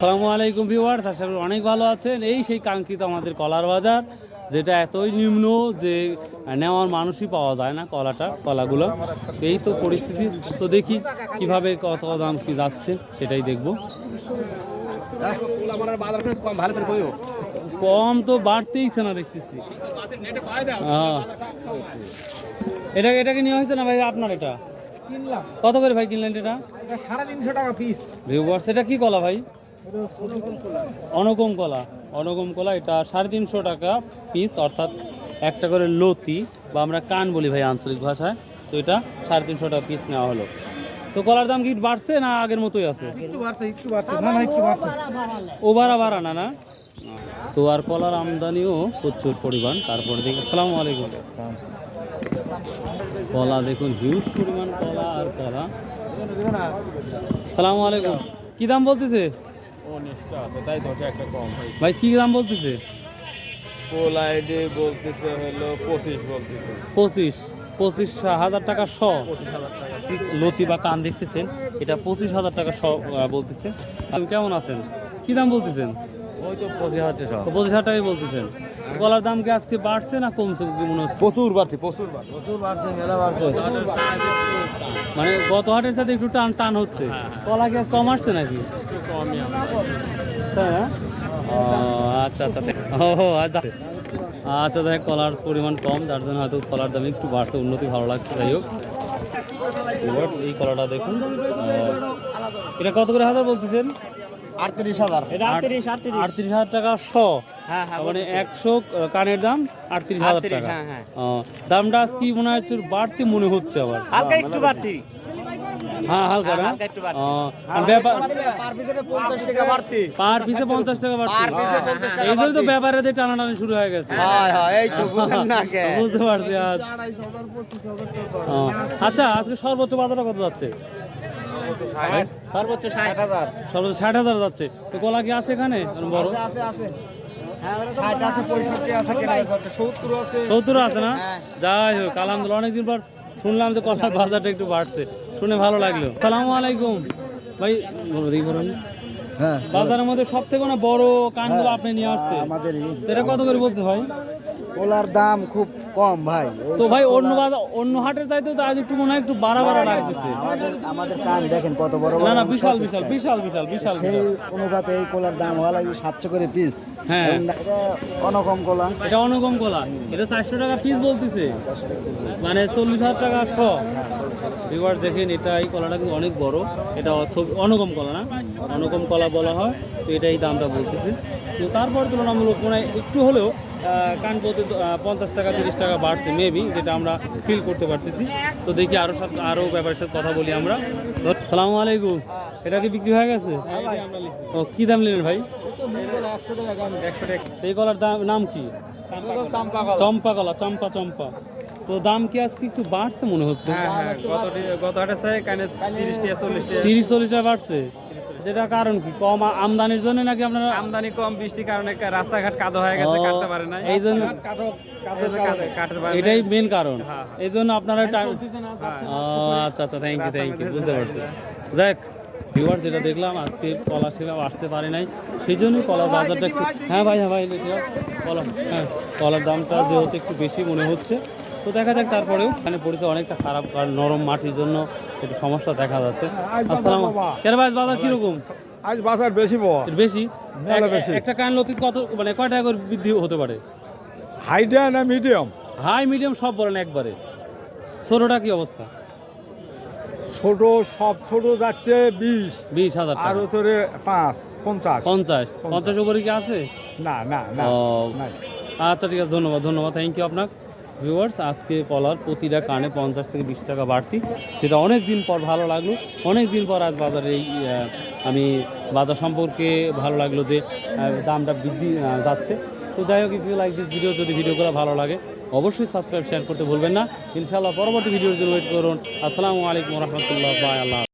আসসালামু আলাইকুম ভিউয়ার্স, আশা করি অনেক ভালো আছেন। এই সেই কাঙ্ক্ষিত আমাদের কলার বাজার, যেটা এতই নিম্ন যে নেওয়ার মানুষই পাওয়া যায় না কলাগুলো। এই তো পরিস্থিতি। তো দেখি কিভাবে কত দাম কি যাচ্ছে সেটাই দেখবো। কম তো বাড়তেইছে না দেখতেছি। এটাকে নেওয়া হয়েছে না ভাই আপনার? এটা কত করে ভাই কিনলেন? এটা 350 টাকা পিস। ভিউয়ার্স, এটা কি কলা ভাই? অনগম কলা। এটা 350 টাকা পিস, অর্থাৎ একটা করে লতি বা আমরা কান বলি ভাই আঞ্চলিক ভাষায়। তো এটা 350 টাকা পিস নেওয়া হলো। তো কলার দাম কি বাড়ছে না আগের মতোই আছে? একটু বাড়ছে না একটু বাড়ছে। ও বাড়া না। তো আর কলার আমদানিও প্রচুর পরিমাণ। তারপরে দেখি, আসসালামু আলাইকুম। কলা দেখুন, হিউজ পরিমাণ কলা আর কলা। আসসালামু আলাইকুম। কি দাম বলতেছে ভাই? কি দাম বলতেছে? পঁচিশ হাজার টাকা শ। লতি বা কান দেখতেছেন, এটা 25,000 টাকা শ বলতেছে। আপনি কেমন আছেন? কি দাম বলতেছেন? 25,000 টাকাই বলতেছেন। কলার দাম কি আজকে বাড়ছে না কমছে কি মনে হচ্ছে? প্রচুর বাড়ছে মেলা বাড়ছে। মানে গত হাটের সাথে একটু টান হচ্ছে। কলা কি কম আসছে নাকি? তাই না? আচ্ছা। আচ্ছা, দেখ কলার পরিমাণ কম, যার জন্য হয়তো কলার দাম একটু বাড়ছে, উন্নতি ভালো লাগছে। যাই হোক, এই কলাটা দেখুন, এটা কত করে হাজার বলতেছেন? 38,000 টাকা শ। মানে 100 কানের দাম 38,000 টাকা। দামটা আজ কি মনে হচ্ছে বাড়তি মনে হচ্ছে? আবার হালকা একটু বাড়তি। হ্যাঁ, হালকা না? পার পিছে 50 টাকা বাড়তি। এই জন্য তো ব্যাপারে টানাটানি শুরু হয়ে গেছে। বুঝতে পারছি। আচ্ছা, আজকে সর্বোচ্চ বাজারটা কত যাচ্ছে? সর্বোচ্চ 60,000। সর্বোচ্চ 60,000 যাচ্ছে। তো কলা কি আছে এখানে বড়? 70 আছে না? যাই হোক, আলহামদুলিল্লাহ, অনেকদিন পর শুনলাম যে কলার বাজারটা একটু বাড়ছে, শুনে ভালো লাগলো। আসসালামু আলাইকুম ভাই। বাজারের মধ্যে সব থেকে বড় কানগুলো আপনি নিয়ে আসছেন, এটা কত করে বলতে ভাই? কলার দাম খুব কম ভাই। তো ভাই অন্য হাটের চাইতে তো আজ একটু মনে হয় একটু বাড়া লাগতেছে। আমাদের কান দেখেন কত বড়। না, বিশাল। সেই অনুপাতে এই কলার দাম হওয়া লাগবে 700 করে পিস। হ্যাঁ, এটা অনগম কলা। এটা 400 টাকা পিস বলতেছে, মানে 40,000 টাকা শ। এবার দেখেন, এই কলাটা কিন্তু অনেক বড়। এটা অনগম কলা না? অনগম কলা বলা হয়। তো এটা এই দামটা বলতেছে। তো তারপর তুলনামূলক মনে হয় একটু হলেও কান বলতে 50 টাকা 30 টাকা বাড়ছে মেবি, যেটা আমরা ফিল করতে পারতেছি। তো দেখি আরও ব্যাপারের সাথে কথা বলি আমরা। সালামু আলাইকুম। এটা কি বিক্রি হয়ে গেছে? ও, কি দাম নিলেন ভাই? 100 টাকা। এই কলার নাম কি? চম্পা কলা। চম্পা। তো দাম কি আজকে একটু বাড়ছে মনে হচ্ছে? গত হাটে 30-40 টাকা বাড়ছে। যেটা কারণ কি? কম আমদানির জন্য নাকি আপনারা? আমদানি কম, বৃষ্টির কারণে রাস্তাঘাট কাদো হয়ে গেছে, কাটতে পারে না। এই জন্য এটাই মেন কারণ। এই জন্য আপনারা আচ্ছা, থ্যাংক ইউ, বুঝতে পারছি। যাক ভিউয়ার্স, যেটা দেখলাম আজকে কলা সেভাবে আসতে পারে নাই, সেই জন্যই কলার বাজারটা একটু কলার দামটা যেহেতু একটু বেশি মনে হচ্ছে। তো দেখা যাক, তারপরেও এখানে পরিচয় অনেকটা খারাপ, কারণ নরম মাটির জন্য একটু সমস্যা দেখা যাচ্ছে। আসসালাম। কেন ভাই, বাজার কিরকম? আজ বাজার বেশি বেশি। একটা কান লতি কত, মানে কয় টাকা করে বৃদ্ধি হতে পারে? হাইটা না মিডিয়াম? হাই মিডিয়াম সব বলেন একবারে। ছোটটা কি অবস্থা? ছোট যাচ্ছে 20,000 আর টাকা। তোরে 50 উপরে কি আছে? না। আচ্ছা, ঠিক আছে, ধন্যবাদ, থ্যাংক ইউ আপনার। ভিউয়ার্স, আজকে কলার প্রতিটা কানে 50 থেকে 20 টাকা বাড়তি, সেটা অনেক দিন পর ভালো লাগলো। অনেক দিন পর আজ বাজারে আমি বাজার সম্পর্কে ভালো লাগলো যে দামটা বৃদ্ধি যাচ্ছে। তো যাই হোক, if you like this video, যদি ভিডিওগুলো ভালো লাগে অবশ্যই সাবস্ক্রাইব শেয়ার করতে ভুলবেন না। ইনশাআল্লাহ পরবর্তী ভিডিওর জন্য ওয়েট করুন। আসসালামু আলাইকুম রহমতুল্লাহ। বাই। আল্লাহ।